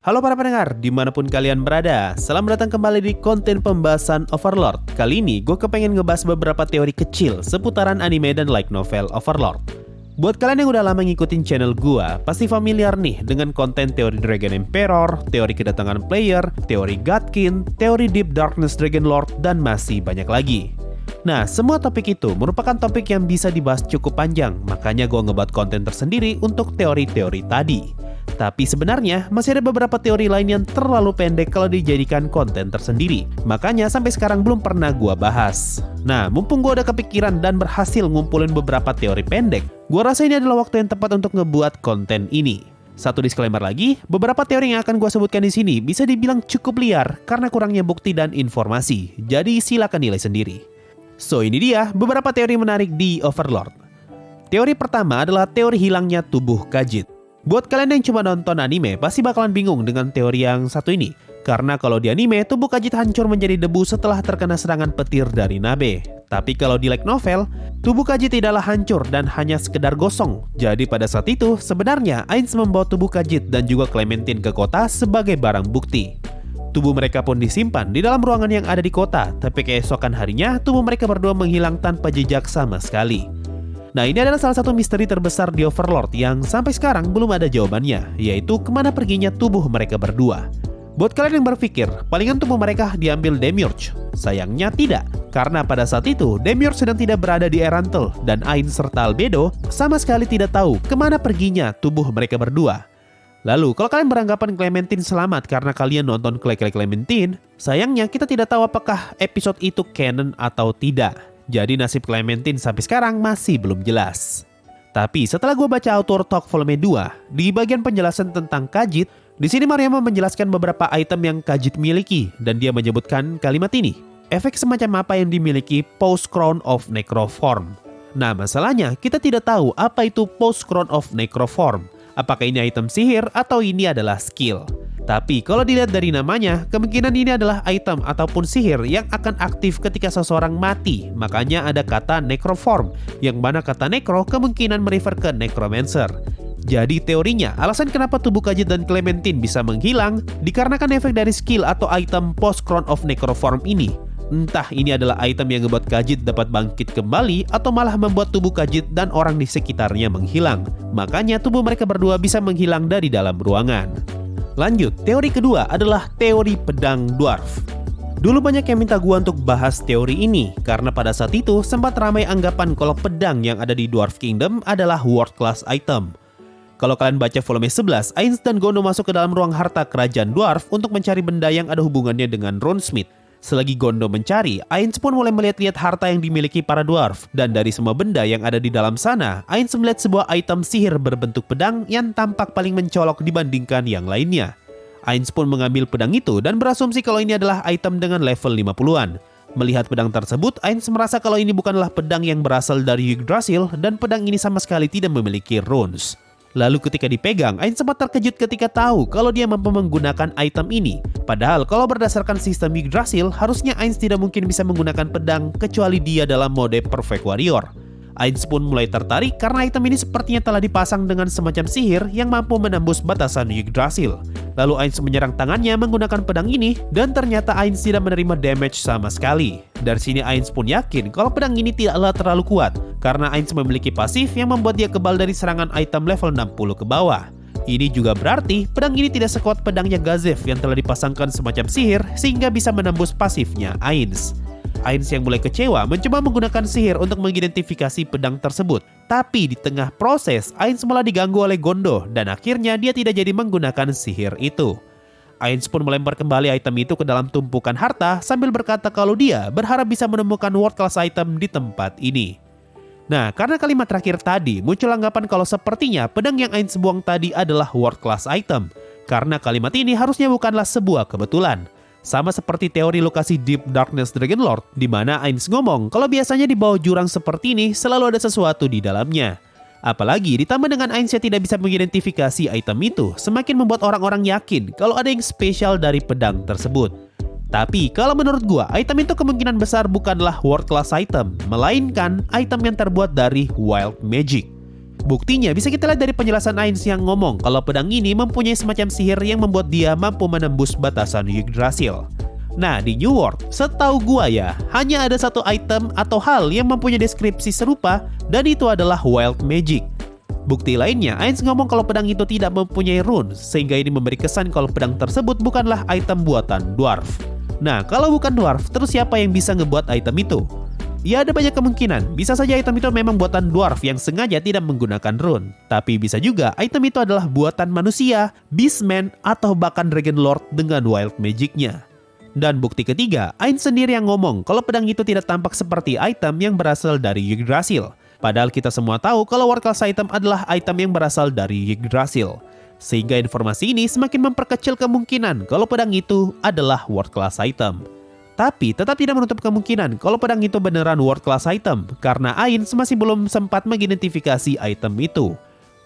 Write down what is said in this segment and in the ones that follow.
Halo para pendengar, dimanapun kalian berada, selamat datang kembali di konten pembahasan Overlord. Kali ini gue kepengen ngebahas beberapa teori kecil seputaran anime dan light novel Overlord. Buat kalian yang udah lama ngikutin channel gue, pasti familiar nih dengan konten teori Dragon Emperor, teori kedatangan player, teori Godkin, teori Deep Darkness Dragon Lord, dan masih banyak lagi. Nah, semua topik itu merupakan topik yang bisa dibahas cukup panjang, makanya gue ngebuat konten tersendiri untuk teori-teori tadi. Tapi sebenarnya masih ada beberapa teori lain yang terlalu pendek kalau dijadikan konten tersendiri. Makanya sampai sekarang belum pernah gua bahas. Nah, mumpung gua udah kepikiran dan berhasil ngumpulin beberapa teori pendek, gua rasa ini adalah waktu yang tepat untuk ngebuat konten ini. Satu disclaimer lagi, beberapa teori yang akan gua sebutkan di sini bisa dibilang cukup liar karena kurangnya bukti dan informasi. Jadi silakan nilai sendiri. So, ini dia beberapa teori menarik di Overlord. Teori pertama adalah teori hilangnya tubuh Khajiit. Buat kalian yang cuma nonton anime, pasti bakalan bingung dengan teori yang satu ini. Karena kalau di anime, tubuh Khajiit hancur menjadi debu setelah terkena serangan petir dari Nabe. Tapi kalau di light novel, tubuh Khajiit tidaklah hancur dan hanya sekedar gosong. Jadi pada saat itu, sebenarnya Ainz membawa tubuh Khajiit dan juga Clementine ke kota sebagai barang bukti. Tubuh mereka pun disimpan di dalam ruangan yang ada di kota, tapi keesokan harinya, tubuh mereka berdua menghilang tanpa jejak sama sekali. Nah, ini adalah salah satu misteri terbesar di Overlord yang sampai sekarang belum ada jawabannya, yaitu kemana perginya tubuh mereka berdua. Buat kalian yang berpikir, palingan tubuh mereka diambil Demiurge. Sayangnya tidak, karena pada saat itu Demiurge sedang tidak berada di Erantel dan Ainz serta Albedo sama sekali tidak tahu kemana perginya tubuh mereka berdua. Lalu, kalau kalian beranggapan Clementine selamat karena kalian nonton Clay Clementine, sayangnya kita tidak tahu apakah episode itu canon atau tidak. Jadi nasib Clementine sampai sekarang masih belum jelas. Tapi setelah gue baca author talk volume 2, di bagian penjelasan tentang Khajiit, di sini Maruyama menjelaskan beberapa item yang Khajiit miliki dan dia menyebutkan kalimat ini. Efek semacam apa yang dimiliki Post Crown of Necroform. Nah, masalahnya kita tidak tahu apa itu Post Crown of Necroform. Apakah ini item sihir atau ini adalah skill? Tapi kalau dilihat dari namanya, kemungkinan ini adalah item ataupun sihir yang akan aktif ketika seseorang mati. Makanya ada kata necroform, yang mana kata necro kemungkinan merefer ke necromancer. Jadi teorinya, alasan kenapa tubuh Khajiit dan Clementine bisa menghilang dikarenakan efek dari skill atau item Post Crown of Necroform ini. Entah ini adalah item yang membuat Khajiit dapat bangkit kembali atau malah membuat tubuh Khajiit dan orang di sekitarnya menghilang. Makanya tubuh mereka berdua bisa menghilang dari dalam ruangan. Lanjut, teori kedua adalah teori pedang dwarf. Dulu banyak yang minta gua untuk bahas teori ini, karena pada saat itu sempat ramai anggapan kalau pedang yang ada di Dwarf Kingdom adalah world class item. Kalau kalian baca volume 11, Ainz dan Gondo masuk ke dalam ruang harta kerajaan dwarf untuk mencari benda yang ada hubungannya dengan runesmith. Selagi Gondo mencari, Ainz pun mulai melihat-lihat harta yang dimiliki para dwarf. Dan dari semua benda yang ada di dalam sana, Ainz melihat sebuah item sihir berbentuk pedang yang tampak paling mencolok dibandingkan yang lainnya. Ainz pun mengambil pedang itu dan berasumsi kalau ini adalah item dengan level 50-an. Melihat pedang tersebut, Ainz merasa kalau ini bukanlah pedang yang berasal dari Yggdrasil dan pedang ini sama sekali tidak memiliki runes. Lalu ketika dipegang, Ainz sempat terkejut ketika tahu kalau dia mampu menggunakan item ini. Padahal kalau berdasarkan sistem Yggdrasil, harusnya Ainz tidak mungkin bisa menggunakan pedang kecuali dia dalam mode Perfect Warrior. Ainz pun mulai tertarik karena item ini sepertinya telah dipasang dengan semacam sihir yang mampu menembus batasan Yggdrasil. Lalu Ainz menyerang tangannya menggunakan pedang ini dan ternyata Ainz tidak menerima damage sama sekali. Dari sini Ainz pun yakin kalau pedang ini tidaklah terlalu kuat karena Ainz memiliki pasif yang membuat dia kebal dari serangan item level 60 ke bawah. Ini juga berarti pedang ini tidak sekuat pedangnya Gazef yang telah dipasangkan semacam sihir sehingga bisa menembus pasifnya Ainz. Ainz yang mulai kecewa mencoba menggunakan sihir untuk mengidentifikasi pedang tersebut. Tapi di tengah proses, Ainz malah diganggu oleh Gondo dan akhirnya dia tidak jadi menggunakan sihir itu. Ainz pun melempar kembali item itu ke dalam tumpukan harta sambil berkata kalau dia berharap bisa menemukan world class item di tempat ini. Nah, karena kalimat terakhir tadi, muncul anggapan kalau sepertinya pedang yang Ainz buang tadi adalah world class item. Karena kalimat ini harusnya bukanlah sebuah kebetulan. Sama seperti teori lokasi Deep Darkness Dragon Lord, di mana Ainz ngomong kalau biasanya di bawah jurang seperti ini selalu ada sesuatu di dalamnya. Apalagi ditambah dengan Ainz yang tidak bisa mengidentifikasi item itu, semakin membuat orang-orang yakin kalau ada yang spesial dari pedang tersebut. Tapi kalau menurut gua, item itu kemungkinan besar bukanlah world class item, melainkan item yang terbuat dari wild magic. Buktinya bisa kita lihat dari penjelasan Ainz yang ngomong kalau pedang ini mempunyai semacam sihir yang membuat dia mampu menembus batasan Yggdrasil. Nah, di New World, setahu gua ya, hanya ada satu item atau hal yang mempunyai deskripsi serupa, dan itu adalah Wild Magic. Bukti lainnya, Ainz ngomong kalau pedang itu tidak mempunyai runes, sehingga ini memberi kesan kalau pedang tersebut bukanlah item buatan dwarf. Nah, kalau bukan dwarf, terus siapa yang bisa ngebuat item itu? Ya, ada banyak kemungkinan. Bisa saja item itu memang buatan dwarf yang sengaja tidak menggunakan rune. Tapi bisa juga item itu adalah buatan manusia, beastman, atau bahkan dragon lord dengan wild magicnya. Dan bukti ketiga, Ainz sendiri yang ngomong kalau pedang itu tidak tampak seperti item yang berasal dari Yggdrasil. Padahal kita semua tahu kalau world class item adalah item yang berasal dari Yggdrasil. Sehingga informasi ini semakin memperkecil kemungkinan kalau pedang itu adalah world class item. Tapi tetap tidak menutup kemungkinan kalau pedang itu beneran world class item, karena Ainz masih belum sempat mengidentifikasi item itu.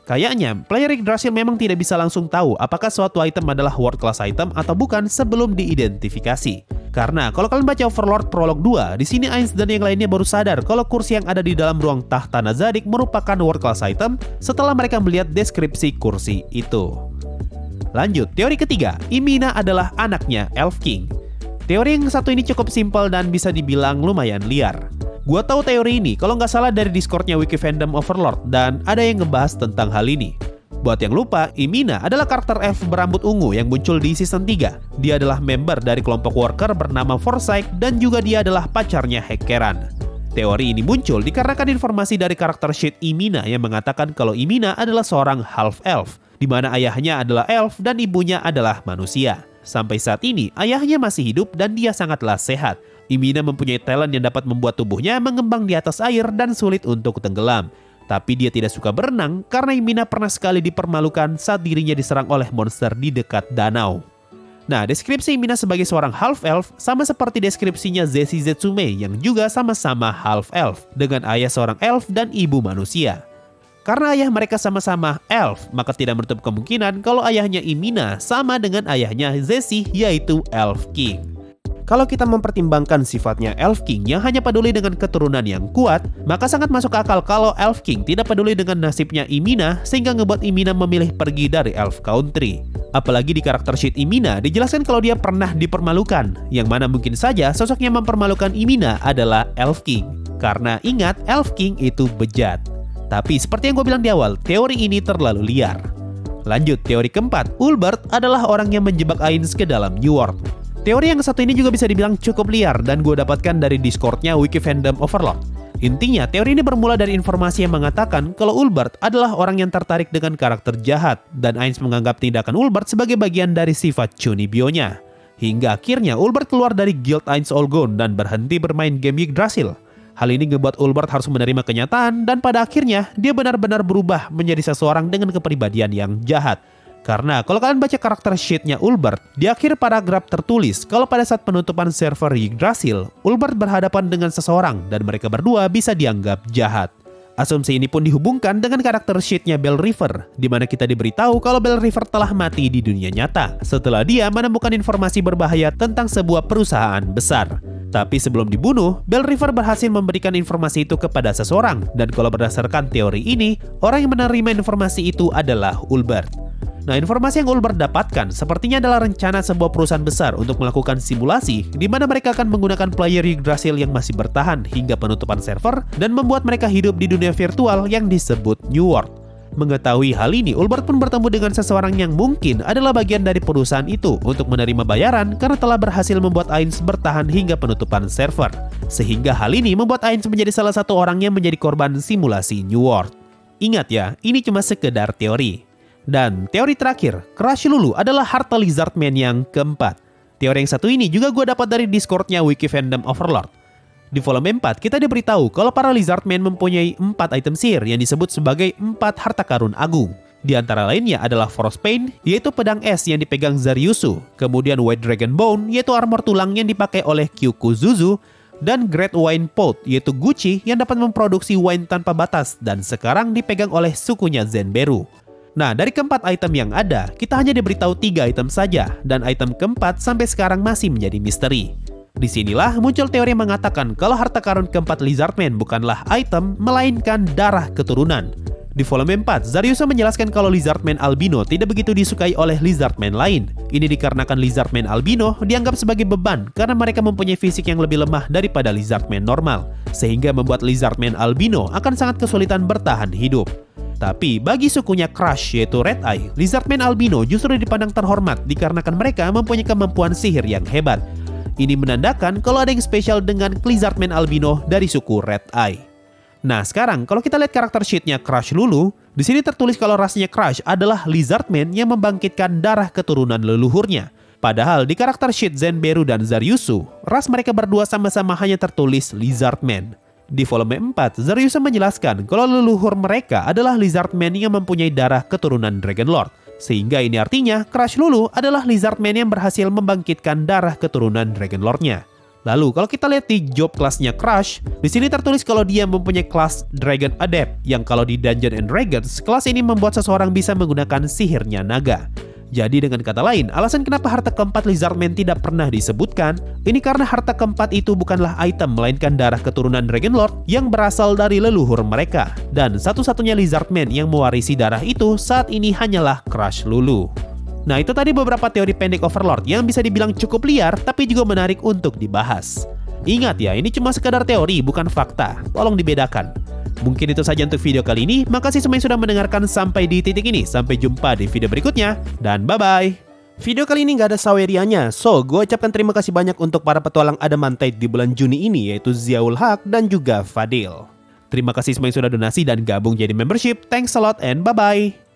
Kayaknya, player Yggdrasil memang tidak bisa langsung tahu apakah suatu item adalah world class item atau bukan sebelum diidentifikasi. Karena kalau kalian baca Overlord Prolog 2, di sini Ainz dan yang lainnya baru sadar kalau kursi yang ada di dalam ruang tahta Nazadik merupakan world class item setelah mereka melihat deskripsi kursi itu. Lanjut, teori ketiga, Ymina adalah anaknya Elf King. Teori yang satu ini cukup simpel dan bisa dibilang lumayan liar. Gua tahu teori ini kalau nggak salah dari Discordnya Wiki Fandom Overlord dan ada yang ngebahas tentang hal ini. Buat yang lupa, Ymina adalah karakter elf berambut ungu yang muncul di season 3. Dia adalah member dari kelompok worker bernama Forsyth dan juga dia adalah pacarnya Hekeran. Teori ini muncul dikarenakan informasi dari karakter sheet Ymina yang mengatakan kalau Ymina adalah seorang half elf, di mana ayahnya adalah elf dan ibunya adalah manusia. Sampai saat ini, ayahnya masih hidup dan dia sangatlah sehat. Ymina mempunyai talent yang dapat membuat tubuhnya mengembang di atas air dan sulit untuk tenggelam. Tapi dia tidak suka berenang karena Ymina pernah sekali dipermalukan saat dirinya diserang oleh monster di dekat danau. Nah, deskripsi Ymina sebagai seorang half-elf sama seperti deskripsinya Zeshi Zetsume yang juga sama-sama half-elf, dengan ayah seorang elf dan ibu manusia. Karena ayah mereka sama-sama elf, maka tidak menutup kemungkinan kalau ayahnya Ymina sama dengan ayahnya Zeshi, yaitu Elf King. Kalau kita mempertimbangkan sifatnya Elf King yang hanya peduli dengan keturunan yang kuat, maka sangat masuk akal kalau Elf King tidak peduli dengan nasibnya Ymina sehingga ngebuat Ymina memilih pergi dari Elf Country. Apalagi di karakter sheet Ymina dijelaskan kalau dia pernah dipermalukan, yang mana mungkin saja sosok yang mempermalukan Ymina adalah Elf King. Karena ingat, Elf King itu bejat. Tapi seperti yang gue bilang di awal, teori ini terlalu liar. Lanjut, teori keempat, Ulbert adalah orang yang menjebak Ainz ke dalam New World. Teori yang satu ini juga bisa dibilang cukup liar dan gue dapatkan dari Discordnya Wiki Fandom Overlord. Intinya, teori ini bermula dari informasi yang mengatakan kalau Ulbert adalah orang yang tertarik dengan karakter jahat dan Ainz menganggap tindakan Ulbert sebagai bagian dari sifat Chunibyo-nya. Hingga akhirnya Ulbert keluar dari Guild Ainz Olgon dan berhenti bermain game Yggdrasil. Hal ini ngebuat Ulbert harus menerima kenyataan dan pada akhirnya dia benar-benar berubah menjadi seseorang dengan kepribadian yang jahat. Karena kalau kalian baca karakter sheetnya Ulbert, di akhir paragraf tertulis kalau pada saat penutupan server Yggdrasil, Ulbert berhadapan dengan seseorang dan mereka berdua bisa dianggap jahat. Asumsi ini pun dihubungkan dengan karakter sheetnya Bell River, di mana kita diberitahu kalau Bell River telah mati di dunia nyata setelah dia menemukan informasi berbahaya tentang sebuah perusahaan besar. Tapi sebelum dibunuh, Bell River berhasil memberikan informasi itu kepada seseorang, dan kalau berdasarkan teori ini, orang yang menerima informasi itu adalah Ulbert. Nah, informasi yang Ulbert dapatkan sepertinya adalah rencana sebuah perusahaan besar untuk melakukan simulasi di mana mereka akan menggunakan player Yggdrasil yang masih bertahan hingga penutupan server dan membuat mereka hidup di dunia virtual yang disebut New World. Mengetahui hal ini, Ulbert pun bertemu dengan seseorang yang mungkin adalah bagian dari perusahaan itu untuk menerima bayaran karena telah berhasil membuat Ainz bertahan hingga penutupan server. Sehingga hal ini membuat Ainz menjadi salah satu orang yang menjadi korban simulasi New World. Ingat ya, ini cuma sekedar teori. Dan teori terakhir, Crush Lulu adalah harta Lizardman yang keempat. Teori yang satu ini juga gue dapat dari Discordnya Wiki Fandom Overlord. Di volume 4, kita diberitahu kalau para Lizardmen mempunyai 4 item sihir yang disebut sebagai 4 harta karun agung. Di antara lainnya adalah Frostbane, yaitu pedang es yang dipegang Zaryusu, kemudian White Dragon Bone, yaitu armor tulang yang dipakai oleh Kyokuzuzu, dan Great Wine Pot, yaitu Gucci yang dapat memproduksi wine tanpa batas dan sekarang dipegang oleh sukunya Zenberu. Nah, dari keempat item yang ada, kita hanya diberitahu 3 item saja, dan item keempat sampai sekarang masih menjadi misteri. Disinilah muncul teori yang mengatakan kalau harta karun keempat Lizardman bukanlah item, melainkan darah keturunan. Di volume 4, Zaryusa menjelaskan kalau Lizardman albino tidak begitu disukai oleh Lizardman lain. Ini dikarenakan Lizardman albino dianggap sebagai beban karena mereka mempunyai fisik yang lebih lemah daripada Lizardman normal, sehingga membuat Lizardman albino akan sangat kesulitan bertahan hidup. Tapi bagi sukunya Crush yaitu Red Eye, Lizardman albino justru dipandang terhormat dikarenakan mereka mempunyai kemampuan sihir yang hebat. Ini menandakan kalau ada yang spesial dengan Lizardman albino dari suku Red Eye. Nah sekarang kalau kita lihat karakter sheetnya Crush Lulu, di sini tertulis kalau rasnya Crush adalah Lizardman yang membangkitkan darah keturunan leluhurnya. Padahal di karakter sheet Zenberu dan Zaryusu, ras mereka berdua sama-sama hanya tertulis Lizardman. Di volume 4, Zaryusa menjelaskan kalau leluhur mereka adalah Lizardman yang mempunyai darah keturunan Dragon Lord. Sehingga ini artinya Crush Lulu adalah Lizardman yang berhasil membangkitkan darah keturunan Dragon Lord-nya. Lalu kalau kita lihat di job kelasnya Crush, di sini tertulis kalau dia mempunyai kelas Dragon Adept, yang kalau di Dungeons and Dragons, kelas ini membuat seseorang bisa menggunakan sihirnya naga. Jadi dengan kata lain, alasan kenapa harta keempat Lizardman tidak pernah disebutkan, ini karena harta keempat itu bukanlah item, melainkan darah keturunan Dragon Lord yang berasal dari leluhur mereka. Dan satu-satunya Lizardman yang mewarisi darah itu saat ini hanyalah Crush Lulu. Nah itu tadi beberapa teori pendek Overlord yang bisa dibilang cukup liar tapi juga menarik untuk dibahas. Ingat ya, ini cuma sekadar teori bukan fakta, tolong dibedakan. Mungkin itu saja untuk video kali ini, makasih semua yang sudah mendengarkan sampai di titik ini. Sampai jumpa di video berikutnya, dan bye-bye. Video kali ini nggak ada Sawerianya, so gue ucapkan terima kasih banyak untuk para petualang Adamantite di bulan Juni ini, yaitu Ziaul Haq dan juga Fadil. Terima kasih semua yang sudah donasi dan gabung jadi membership, thanks a lot and bye-bye.